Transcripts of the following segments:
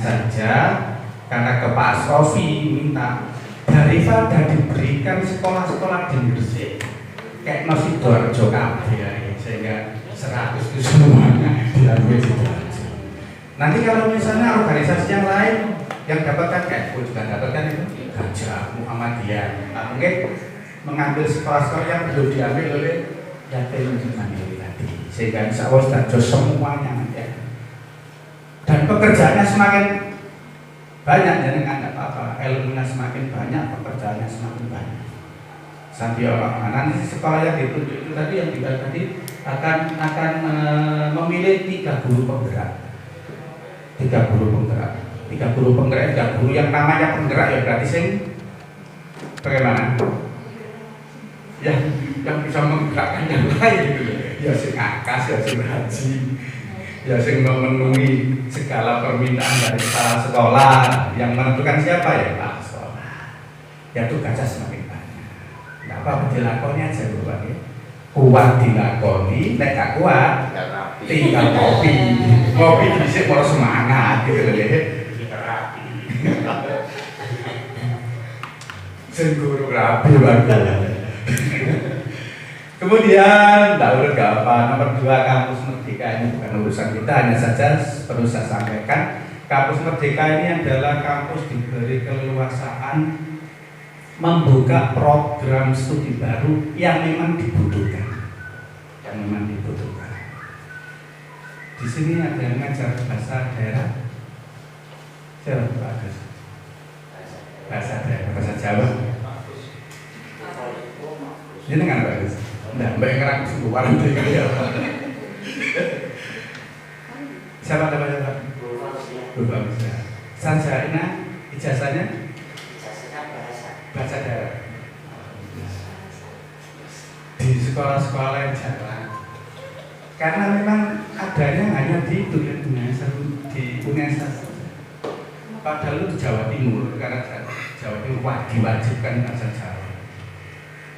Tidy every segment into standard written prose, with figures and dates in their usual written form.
saja karena ke Pak Sofi minta daripada diberikan sekolah-sekolah di Gresik kayak masih Sidoarjo kabeh ya, sehingga 100 itu semuanya diambil Sidoarjo. Nanti kalau misalnya organisasi yang lain yang dapatkan kayak aku juga dapatkan itu Gajah, Muhammadiyah, nah, mungkin mengambil sekolah-sekolah yang belum diambil oleh yatim mandiri tadi, sehingga insya Allah Sidoarjo semuanya ya. Dan pekerjaannya semakin banyak, jadi nggak apa-apa, ilmunya semakin banyak, pekerjaannya semakin banyak. Sampai orang nanti sekolah yang ditunjuk itu tadi yang kita tadi akan memilih 3 guru penggerak, 3 guru penggerak, 3 guru penggerak, 3 guru yang namanya penggerak ya berarti sing bagaimana? Yang bisa menggerakkan yang lain gitu ya, sing akas, ya sing haji, ya sing memenuhi segala permintaan dari kepala sekolah. Yang menentukan siapa ya Pak sekolah. Ya tugasnya semakin banyak. Nggak apa-apa dilakoni aja Bapak ya. Kuat dilakoni, nek gak kuat tinggal kopi. Kopi dhisik ora semangat gitu lho ya. Terapi. Sing guru rapi banget. Kemudian, tidak urut gak apa, nomor 2 kampus Merdeka ini bukan urusan kita, hanya saja perlu saya sampaikan, kampus Merdeka ini adalah kampus diberi keleluasaan membuka program studi baru yang memang dibutuhkan, Di sini ada yang mengajar bahasa daerah, siapa bagus? Bahasa daerah, bahasa Jawa. Ini kan bagus. Nah, mbak yang ngerang sungguh warna ya. Siapa namanya Pak? Bu Bagus ya. Sarjana ijazahnya? Bahasa daerah. Di sekolah-sekolah yang jarang. Karena memang adanya hanya di UNESA, padahal di Jawa Timur, karena Jawa Timur diwajibkan bahasa Jawa.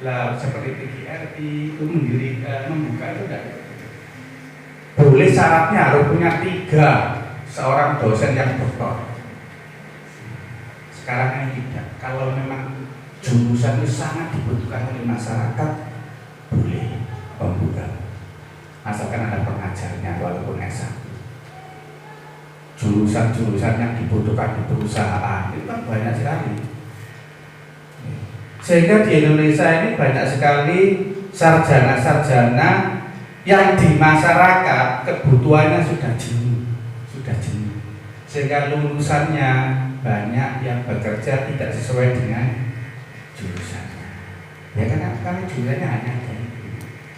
Lah seperti PGRI itu membuka itu enggak boleh, syaratnya harus punya 3 seorang dosen yang doktor. Sekarang ini tidak. Kalau memang jurusan itu sangat dibutuhkan oleh masyarakat, boleh membuka, asalkan ada pengajarnya walaupun S1. Jurusan-jurusan yang dibutuhkan di perusahaan itu kan banyak sekali. Sehingga di Indonesia ini banyak sekali sarjana-sarjana yang di masyarakat kebutuhannya sudah jenuh. Sehingga lulusannya banyak yang bekerja tidak sesuai dengan jurusannya. Ya karena jurusannya hanya ada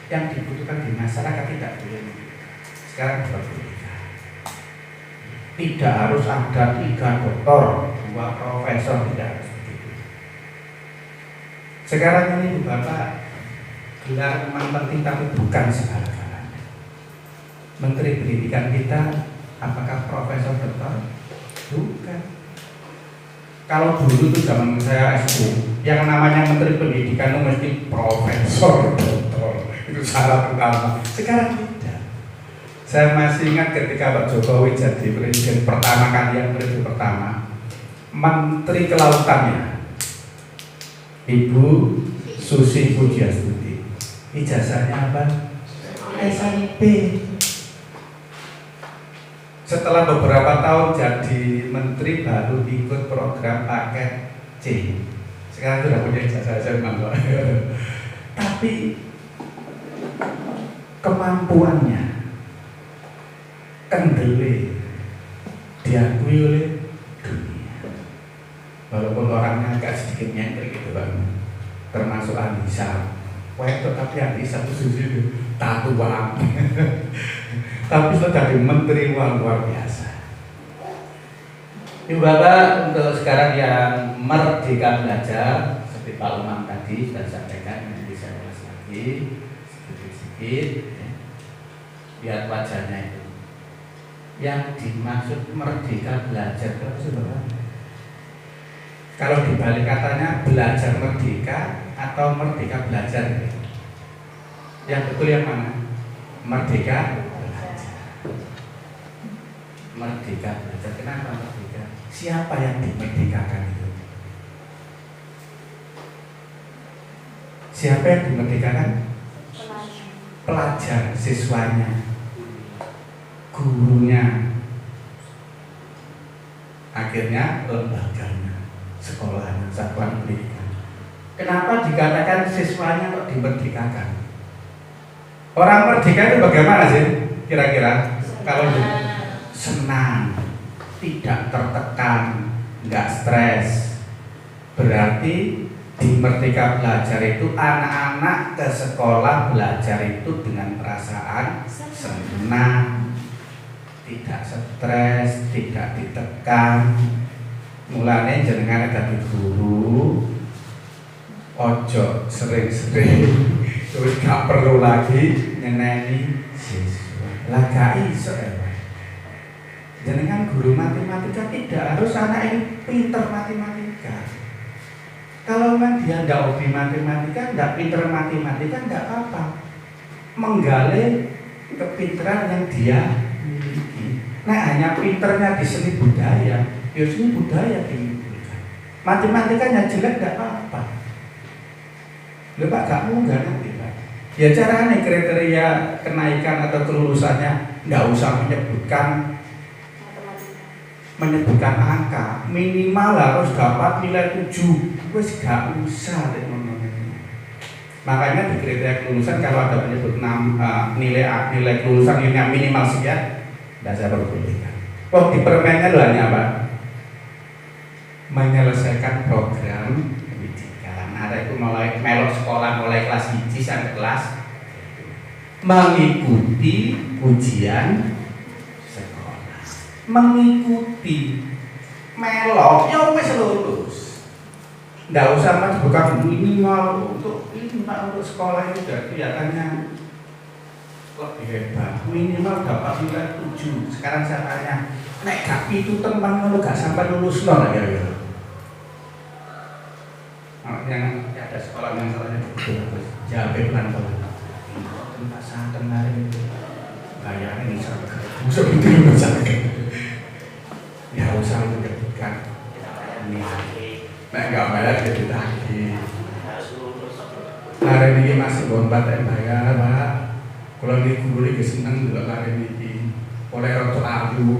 yang dibutuhkan di masyarakat tidak boleh. Sekarang berbeda. Tidak harus ada 3 doktor, 2 profesor, tidak harus. Sekarang ini Bapak, gelar memang penting tapi bukan segala-galanya. Menteri Pendidikan kita apakah profesor doktor? Bukan. Kalau dulu itu zaman saya SD, yang namanya Menteri Pendidikan itu mesti profesor doktor. Itu syarat utama. Sekarang tidak. Saya masih ingat ketika Pak Jokowi jadi presiden pertama kali, yang periode pertama, Menteri Kelautannya Ibu Susi Pujiastuti, ijazahnya apa? SMP. Setelah beberapa tahun jadi menteri baru ikut program paket C. Sekarang sudah punya ijazah SMA. Tapi kemampuannya, kendele diakui oleh dunia. Walaupun orangnya agak sedikit nyentrik gitu Bang, termasuk ahli hisab. Tapi ahli hisab itu sudah tahu Bang. Tapi sudah jadi menteri luar biasa. Ibu Bapak, untuk sekarang yang merdeka belajar seperti Pak Umam tadi sudah sampaikan, nanti saya ulas lagi sedikit-sedikit ya. Lihat wajahnya itu. Yang dimaksud merdeka belajar itu apa sih Bapak? Kalau dibalik katanya belajar merdeka atau merdeka belajar, yang betul yang mana? Merdeka belajar. Merdeka belajar. Kenapa merdeka? Siapa yang dimerdekakan itu? Siapa yang dimerdekakan? Pelajar, siswanya, gurunya, akhirnya lembaganya, sekolahnya, satuan pendidikan. Kenapa dikatakan siswanya kok dimerdekakan? Orang merdeka itu bagaimana sih? Kira-kira kalau senang, tidak tertekan, nggak stres. Berarti di Merdeka Belajar itu anak-anak ke sekolah belajar itu dengan perasaan senang, tidak stres, tidak ditekan. Mulanya jenengan dadi guru, ojo sering-sering terus gak perlu lagi nyeneni siswa. Lah gak iso jenengan guru matematika tidak harus anak ini pinter matematika. Kalau memang dia nggak hobi matematika, nggak pinter matematika, nggak apa-apa. Menggali kepinteran yang dia miliki. Nah hanya pinternya di seni budaya, ya seni budaya dimiliki. Matematikanya jelek nggak apa-apa. Lho Pak, gak munggah nanti Pak. Ya caranya kriteria kenaikan atau kelulusannya nggak usah menyebutkan angka, minimal harus dapat nilai 7. Wes gak usah deh ngomongnya. Makanya di kriteria kelulusan kalau ada menyebut nilai kelulusan ini minimal sekian, tidak saya perbolehkan. Oh di permennya loh hanya apa? Menyelesaikan program pendidikan. Ada itu mulai melok sekolah mulai kelas 1 sampai kelas mengikuti ujian sekolah, mengikuti melok ya wes lulus. Nggak usah mas bukan minimal untuk sekolah itu udah kelihatannya lebih hebat. Minimal dapat nilai 7. Sekarang saya tanya, nek gak itu teman lu gak sampai lulus loh ya. Yang ada sekolah yang salahnya betul jawab pelan-pelan. Tempat saya kemarin itu kayaknya bisa betul misalkan. Ya usah menyebutkan nilai. Nek gak bayar jadi tagih. Hari ini masih bonbat yang bayar Pak. Kalau ini guru ini seneng juga hari ini. Oleh roto alu.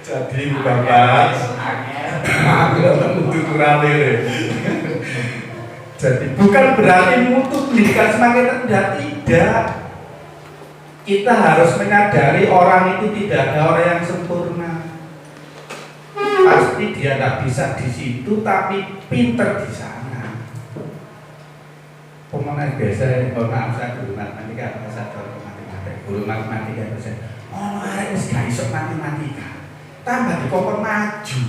Jadi Bapak aku tak mutu kurang deh. Jadi bukan berarti mutu pendidikan semakin rendah, tidak. Kita harus menyadari orang itu tidak ada orang yang sempurna. Pasti dia tidak bisa di situ, tapi pinter di sana. Pemenang biasa, maaf saya guru matematika, saya guru matematika itu saya, hari ini gak iso matematika, tambah di kompor maju.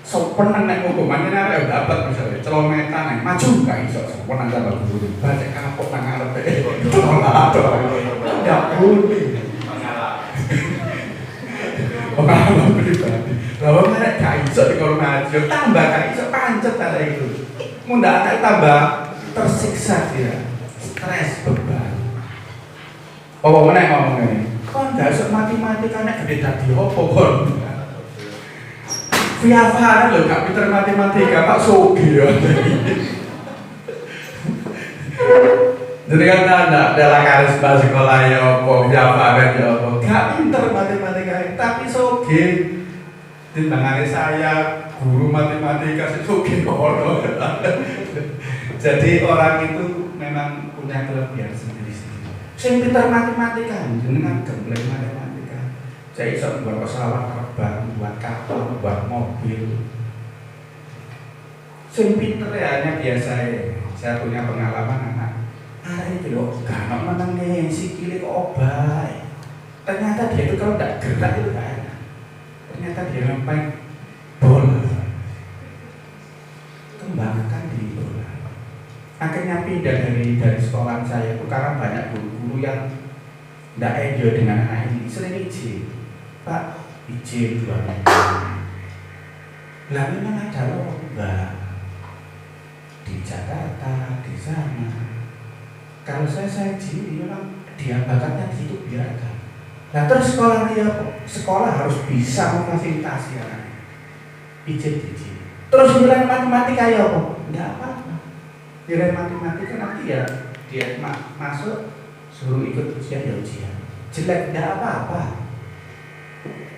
Sopan nek hukumannya nare dapat misalnya celometan maju gak iso sopan tambah guru baca kapok nang arep tidak boleh pengalaman pribadi. Lalu mereka gak iso di kolom maju, tambah gak iso pancet ada itu. Mudah anak tambah tersiksa dia, stres beban. Oh mana ngomong ini? Kau gak iso matematika nek gede tadi opo kon? Via Farah loh, gak pinter matematika, Pak Sogi ya. Jadi kan ada dalam karisma sekolah ya opo, via Farah ya opo, gak pinter matematika, tapi Sogi. Timbangannya saya guru matematika Sogi kono. Jadi orang itu memang punya kelebihan sendiri-sendiri. Saya pinter matematika, jenengan gembleng matematika. Saya bisa buat pesawat terbang, buat kapal, buat mobil. Saya pinter ya hanya biasa ya. Saya punya pengalaman anak. Itu loh, gak menang nih, sikile kok obai. Ternyata dia itu kalau tidak gerak itu gak enak. Ternyata dia sampai bola. Kembangkan di bola. Akhirnya pindah dari sekolah saya itu karena banyak guru-guru yang tidak enjoy dengan anak ini. Sering izin, Pak, izin 2 minggu. Lah memang ada lomba di Jakarta, di sana. Kalau saya izin, memang dia bakatnya di situ biarkan. Nah terus sekolah ya, sekolah harus bisa memfasilitasi anak izin. Terus nilai matematika ya apa? Enggak apa-apa. Nilai matematika nanti ya dia masuk suruh ikut ujian ya ujian. Jelek enggak apa-apa.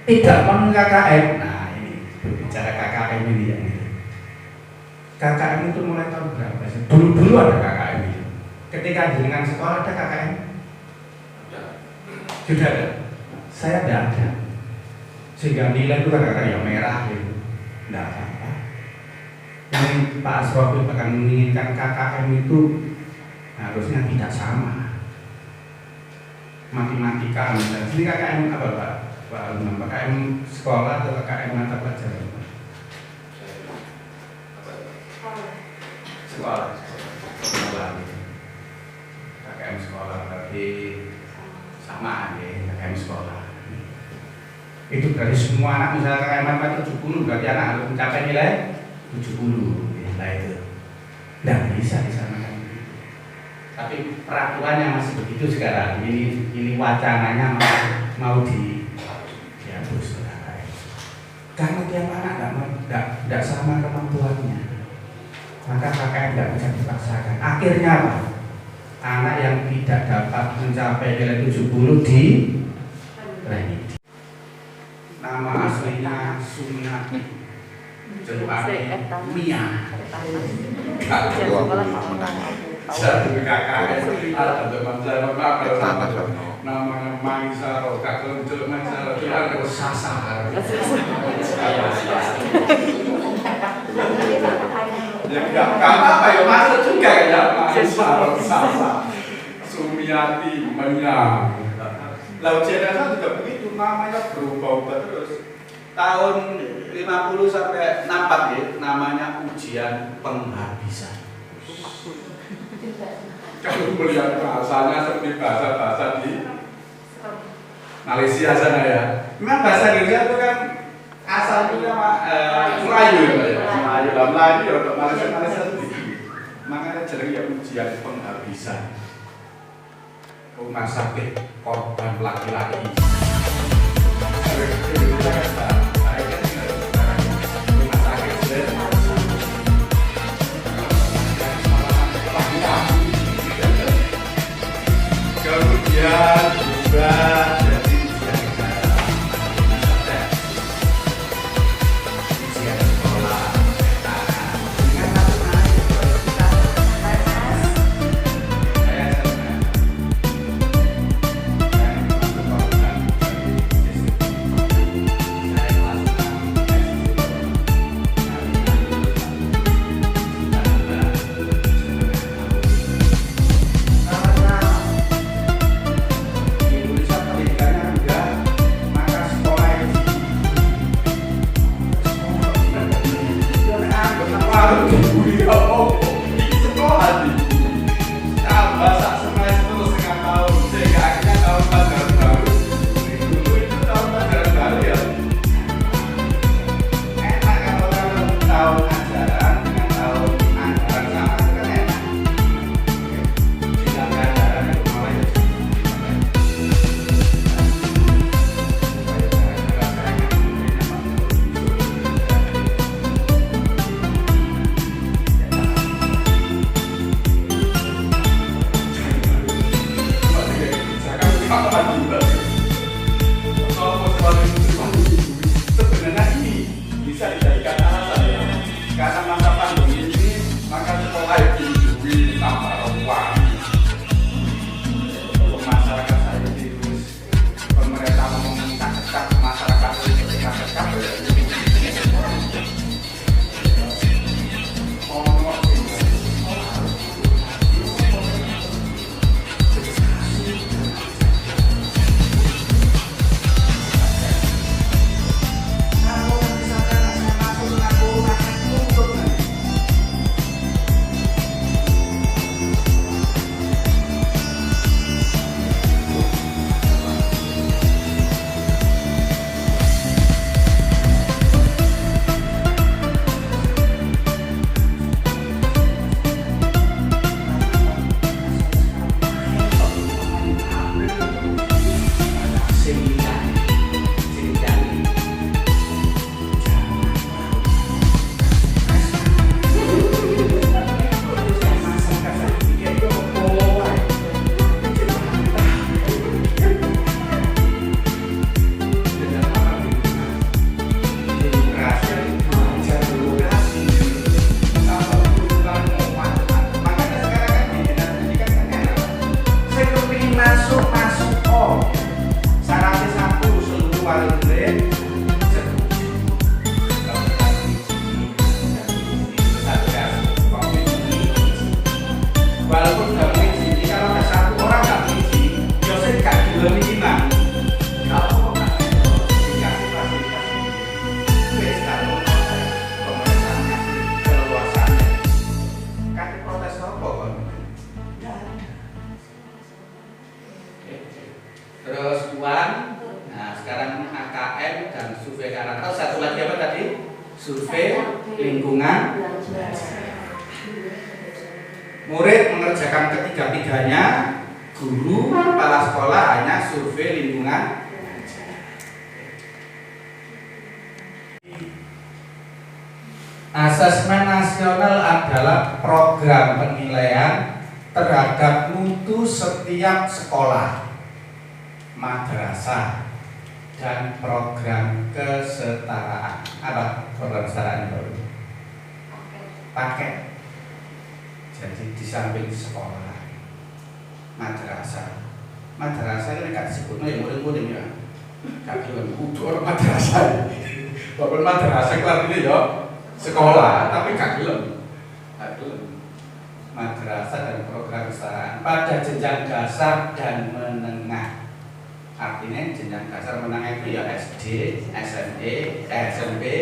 Tidak mau KKM. Nah ini berbicara KKM ini ya. KKM itu mulai tahun berapa sih? Dulu ada KKM itu. Ketika jenengan sekolah ada KKM? Sudah ada. Saya tidak ada. Sehingga nilai itu kadang-kadang yang merah gitu. Tidak apa-apa. Yang Pak Asrofil akan menginginkan KKM itu harusnya tidak sama. Matematika misalnya. Ini KKM apa Pak? KKM sekolah atau KKM mata pelajaran? Sekolah. KKM sekolah berarti sama ya, KKM sekolah. Itu dari semua anak misalnya KKM matematika 70 berarti anak harus mencapai nilai 70 nilai itu. Tidak bisa disamakan. Tapi peraturannya masih begitu sekarang. Ini wacananya mau dihapus. Karena tiap anak tidak sama kemampuannya, maka KKM tidak bisa dipaksakan. Akhirnya apa? Anak yang tidak dapat mencapai nilai 70 di remedi. Nama aslinya Sumiati, jelupane Mia. Satu KKM ada namanya Maisaro, kakak untuk Maisaro itu ada Sasar. Ya enggak apa-apa ya, masuk juga ya Maisaro, Sasar, Sumiati, Mia. Laut Cendana juga begitu, namanya berubah-ubah terus. Tahun 50 sampai 64 ya, namanya ujian penghabisan. Kalau melihat bahasanya seperti bahasa-bahasa di Malaysia sana ya. Memang bahasa Indonesia itu kan asalnya Melayu ya. Melayu ya, untuk Malaysia itu makanya jadi ya ujian penghabisan. Rumah sakit korban laki-laki. Kemudian juga jadi ujian sekolah. Indonesia UN dan survei karakter. Satu lagi apa tadi? Survei lingkungan belajar. Murid mengerjakan ketiga-tiganya, guru, kepala sekolah hanya survei lingkungan belajar. Asesmen nasional adalah program penilaian terhadap mutu setiap sekolah, madrasah, dan program kesetaraan. Apa program kesetaraan itu? Paket. Jadi di samping sekolah, madrasah ini gak disebutnya yang murid-murid ya. Gak bilang kudu orang madrasah. Walaupun madrasah kelar ini ya sekolah, tapi gak bilang. Madrasah dan program kesetaraan pada jenjang dasar dan menengah. Artinya jenjang dasar menengah itu ya SD, SMP,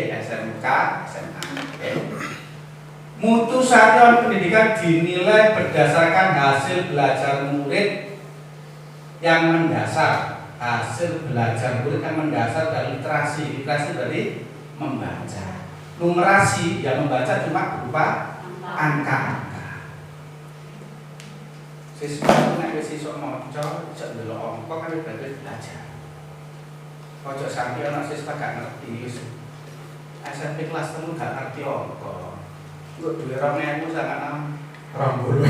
SMK, SMA. Mutu satuan pendidikan dinilai berdasarkan hasil belajar murid yang mendasar. Hasil belajar murid yang mendasar dari literasi. Literasi dari membaca. Numerasi yang membaca cuma berupa angka. Siswa nek wis iso maca, iso ndelok angka kan berarti belajar. Ojo sampe ana siswa gak ngerti wis SMP kelas 3 gak ngerti angka. Engko duwe 2000 sangat 20.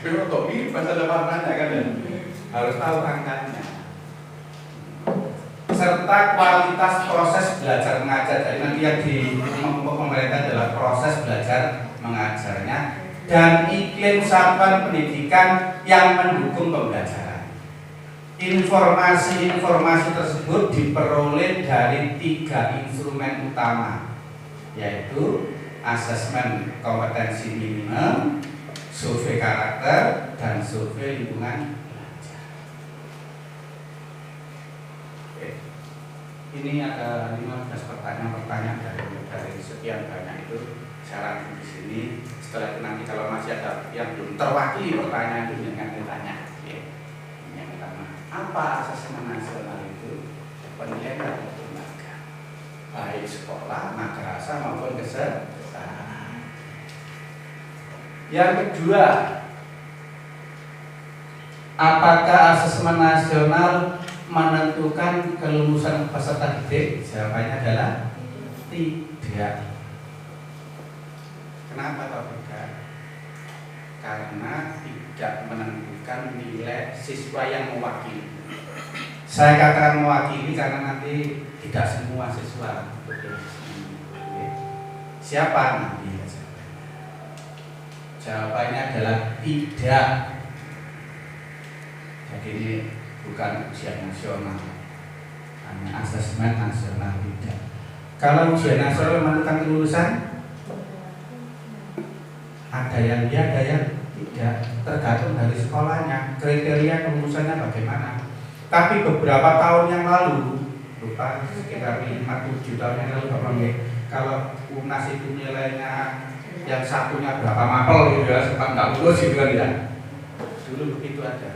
Pero kok ini masa depan kan harus tahu angkanya. Serta kualitas proses belajar mengajar. Jadi nanti yang di pemerintah adalah proses belajar mengajarnya dan iklim satuan pendidikan yang mendukung pembelajaran. Informasi-informasi tersebut diperoleh dari 3 instrumen utama, yaitu asesmen kompetensi minimum, survei karakter, dan survei lingkungan belajar. Ini ada 15 pertanyaan dari sekian banyak itu. Saya rangkum di sini. Setelah itu nanti kalau masih ada yang belum terwakili pertanyaan itu jangan ditanya. Yang pertama, apa asesmen nasional itu? Penilaian dari lembaga, baik sekolah, madrasah maupun kesetaraan. Yang kedua, apakah asesmen nasional menentukan kelulusan peserta didik? Jawabannya adalah tidak. Kenapa kok tidak? Karena tidak menentukan nilai siswa yang mewakili. Saya katakan mewakili karena nanti tidak semua siswa. Siapa nanti? Jawabannya adalah tidak. Jadi ini bukan ujian nasional, hanya asesmen nasional tidak. Kalau ujian nasional menentukan kelulusan, ada yang iya, ada yang tidak, tergantung dari sekolahnya, kriteria kelulusannya bagaimana. Tapi beberapa tahun yang lalu, lupa sekitar 5-7 tahun yang lalu, kalau UNAS itu nilainya yang satunya berapa mapel gitu ya, sempat nggak lulus gitu kan ya. Dulu begitu ada.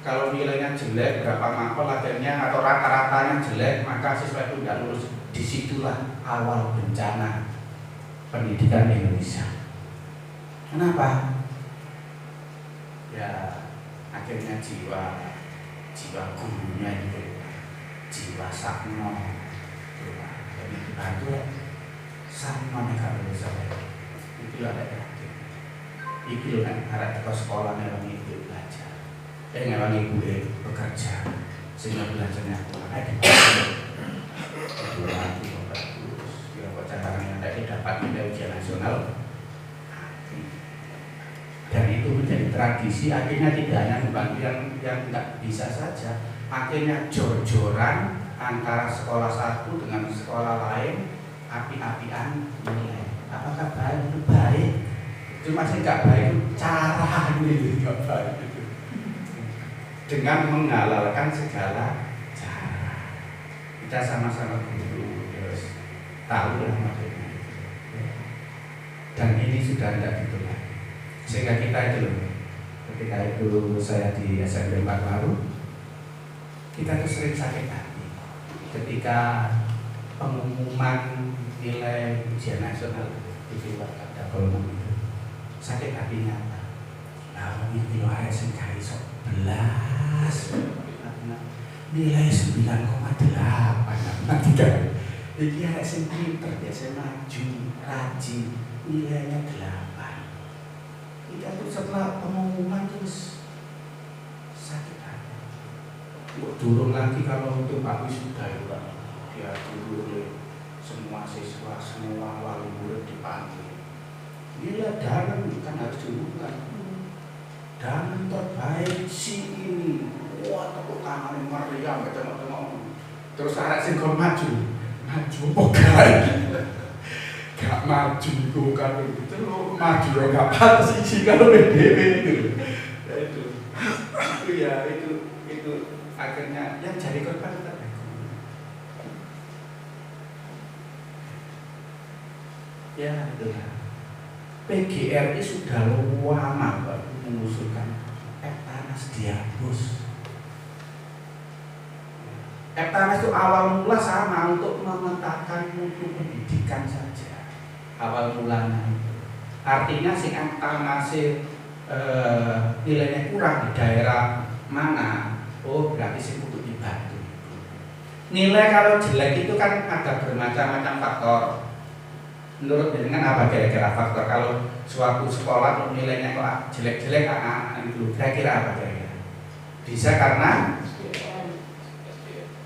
Kalau nilainya jelek, berapa mapel akhirnya atau rata-ratanya jelek, maka siswa itu nggak lulus. Disitulah awal bencana pendidikan di Indonesia. Kenapa? Ya akhirnya jiwa gurunya itu, jiwa sakno, jadi dibantu sakno nih kalau misalnya itu ada terakhir. Itu loh kan arah ke sekolah memang itu belajar, memang ibu bekerja sehingga belajarnya kurang itu lagi bagus. Ya cara yang tadi dapat nilai ujian nasional. Dan itu menjadi tradisi, akhirnya tidak hanya membantu yang tidak bisa saja, akhirnya jor-joran antara sekolah satu dengan sekolah lain, api-apian nilai. Apakah baik? Itu baik. Cuma sih nggak baik itu cara ini nggak baik itu. Dengan menghalalkan segala cara. Kita sama-sama guru, terus tahu lah maksudnya. Dan ini sudah tidak gitu lagi. Sehingga kita itu loh, ketika itu saya di SMP 4 baru, kita tuh sering sakit hati. ketika pengumuman nilai ujian nasional dikeluarkan double itu sakit hatinya nah ini nilai singkai 11 nilai 9,8 nanti kan ini ada yang pinter biasa maju rajin nilainya 8 itu setelah pengumuman terus sakit hati turun lagi kalau untuk Pak Wisuda dia turun semua siswa, semua wali murid dipanggil. Nilai dalam kan harus diumumkan. Dalam terbaik si ini, wah tepuk tangan yang meriah, tengok-tengok. Terus arek sing kon maju pokai. Gak maju itu kan itu lo maju lo gak pantas sih kalau PDW itu. Itu akhirnya yang jadi korban kita. Ya, itulah. PGRI sudah lama mengusulkan Eptanas dihapus. Eptanas itu awal mula sama untuk memetakan mutu pendidikan saja. Awal mulanya itu. Artinya si Eptanas nilainya kurang di daerah mana? Oh, berarti si kudu dibantu. Nilai kalau jelek itu kan ada bermacam-macam faktor. Menurut dengan apa kira-kira faktor kalau suatu sekolah nilainya kok jelek-jelek itu kira-kira apa kira-kira? Bisa karena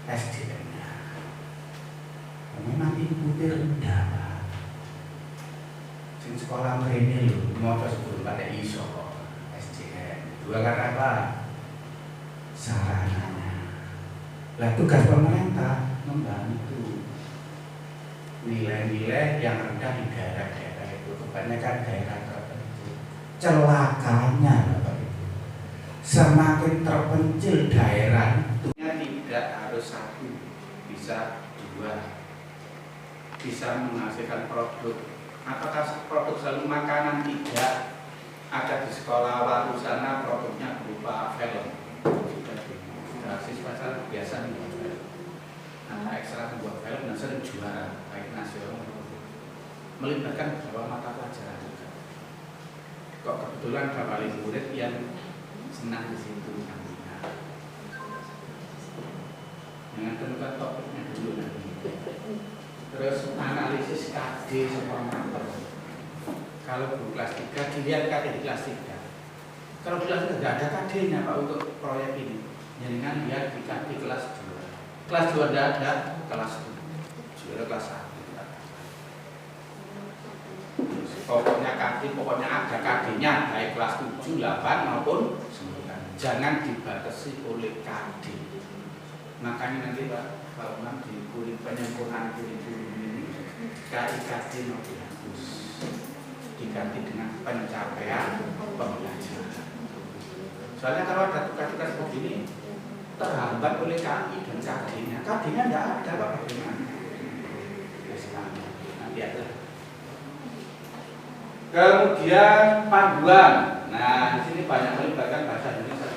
SDM-nya. Memang inputnya rendah. Sing sekolah mereka loh, mau sebelum pada ISO SDM. Dua karena apa? Sarananya. Lah tugas pemerintah membantu nilai-nilai yang rendah di daerah-daerah itu kebanyakan daerah terpencil. Celakanya Bapak Ibu, semakin terpencil daerah itu tidak harus satu, bisa dua, bisa menghasilkan produk. Apakah produk selalu makanan? Tidak. Ada di sekolah waktu sana produknya berupa film. Sudah siswa biasa membuat film. Anak ekstra membuat film dan sering juara baik nasional melibatkan beberapa mata pelajaran juga. Kok kebetulan Bapak Ibu murid yang senang di situ nantinya. Dengan temukan topiknya dulu nanti. Terus analisis KD semua mantap. Kalau guru kelas 3 dilihat KD di kelas 3. Kalau di kelas 3 tidak ada KD-nya Pak untuk proyek ini. Jangan lihat di KD kelas 2. Kelas 2 tidak ada, kelas 2 juara kelas 1. Pokoknya ada KD-nya baik kelas 7, 8 maupun 9. Jangan dibatasi oleh KD. Makanya nanti Pak Bang di penyempurnaan kurikulum ini KIKD mau dihapus, diganti dengan pencapaian pembelajaran. Soalnya kalau ada tugas-tugas begini terhambat oleh KI dan KD-nya. KD-nya tidak ada Pak, bagaimana? Nanti ada. Kemudian panduan. Nah, di sini banyak melibatkan bahasa Indonesia.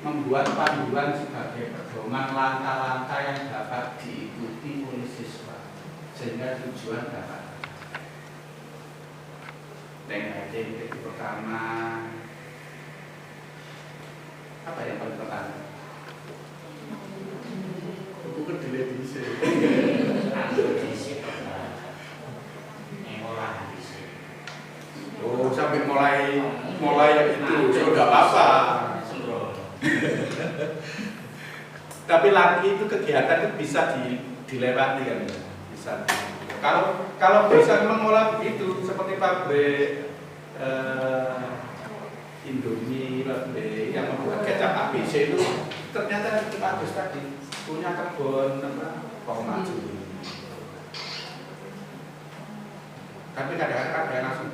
Membuat panduan sebagai pedoman langkah-langkah yang dapat diikuti oleh siswa sehingga tujuan dapat. Titik pertama. Apa yang paling pertama? Bukan dilihat di sini. Oh, sampai mulai itu sudah apa? Tapi lagi itu kegiatan itu bisa dilewati kan? Bisa. Kalau bisa mengolah begitu seperti pabrik Indomie yang membuat kecap ABC itu ternyata itu bagus tadi punya kebun kok maju. Tapi kadang-kadang ada yang langsung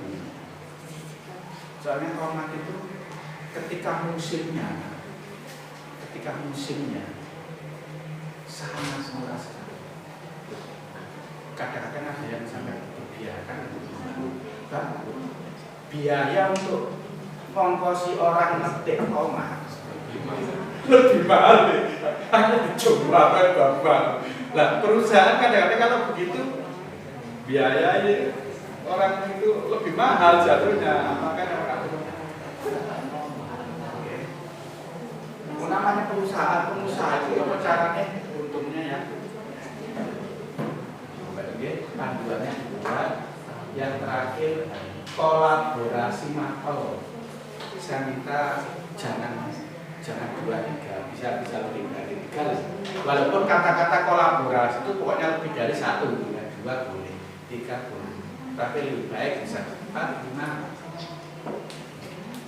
soalnya kormat itu ketika musimnya sangat murah sekali. Kadang-kadang ada yang sampai dibiarkan biaya untuk mengongkosi orang metik tomat Lebih mahal deh. Hanya dicoba bapak. Lah perusahaan kadang-kadang kalau begitu biayanya orang itu lebih mahal jatuhnya, makanya orang namanya pengusaha itu apa caranya untungnya ya. Panduannya dibuat. Yang terakhir kolaborasi mapel. Saya minta jangan 2-3, bisa lebih dari 3. Walaupun kata-kata kolaborasi itu pokoknya lebih dari 1, 2 boleh, 3 boleh. Tapi lebih baik bisa 4, 5.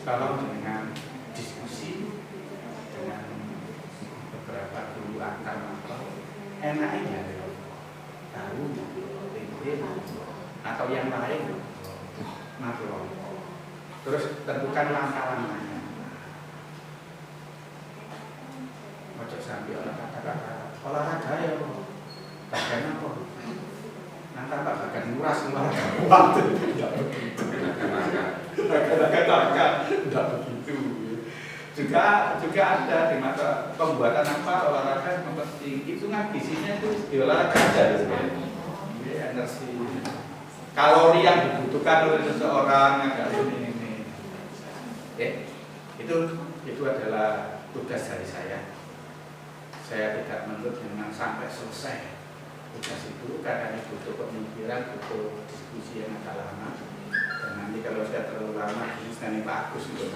Kalau dengan diskusi dengan beberapa guru antar mapel, enaknya tahu atau yang lain mapel. Terus tentukan langkah-langkahnya. Ojo sampai orang kata-kata olahraga ya bagian apa? Nanti apa bagian nguras olahraga? Waktu tidak begitu. Kata-kata tidak begitu. Juga ada di mata pembuatan apa olahraga yang penting itu ngabisinya itu di olahraga aja sebenarnya. Energi, kalori yang dibutuhkan oleh seseorang agak ini. Itu adalah tugas dari saya. Saya tidak menuntut memang sampai selesai tugas itu karena butuh pemikiran, butuh diskusi yang agak lama. Dan nanti kalau saya terlalu lama, ini sebenarnya bagus itu.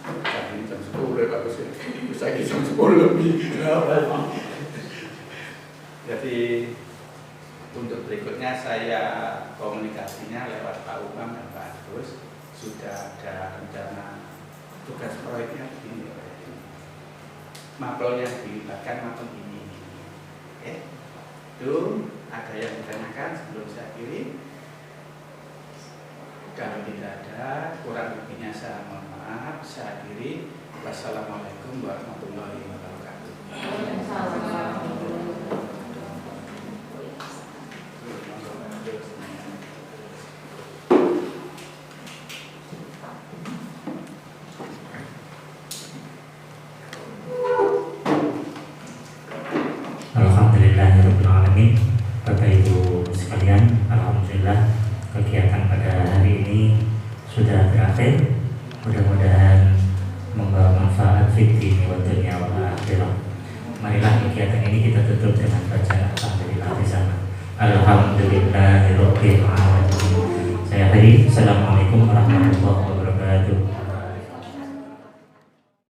Jadi jam 10 ya bagus ya. Bisa jam 10 lebih. Jadi untuk berikutnya saya komunikasinya lewat Pak Umam dan Pak Agus sudah ada rencana tugas proyeknya begini. Mapel yang dilibatkan mapel ini. Itu ada yang ditanyakan sebelum saya kirim. Kalau tidak ada, kurang lebihnya saya mohon maaf. Saya akhiri. Wassalamualaikum warahmatullahi wabarakatuh. Alhamdulillahirrahmanirrahim. Bapak Ibu sekalian, alhamdulillah kegiatan pada hari ini sudah berakhir. Mudah-mudahan membawa manfaat fitri wa dunya wal akhirah. Marilah kegiatan ini kita tutup dengan bacaan alhamdulillah bersama. Alhamdulillahirabbil alamin. Saya akhiri. Assalamualaikum warahmatullahi wabarakatuh.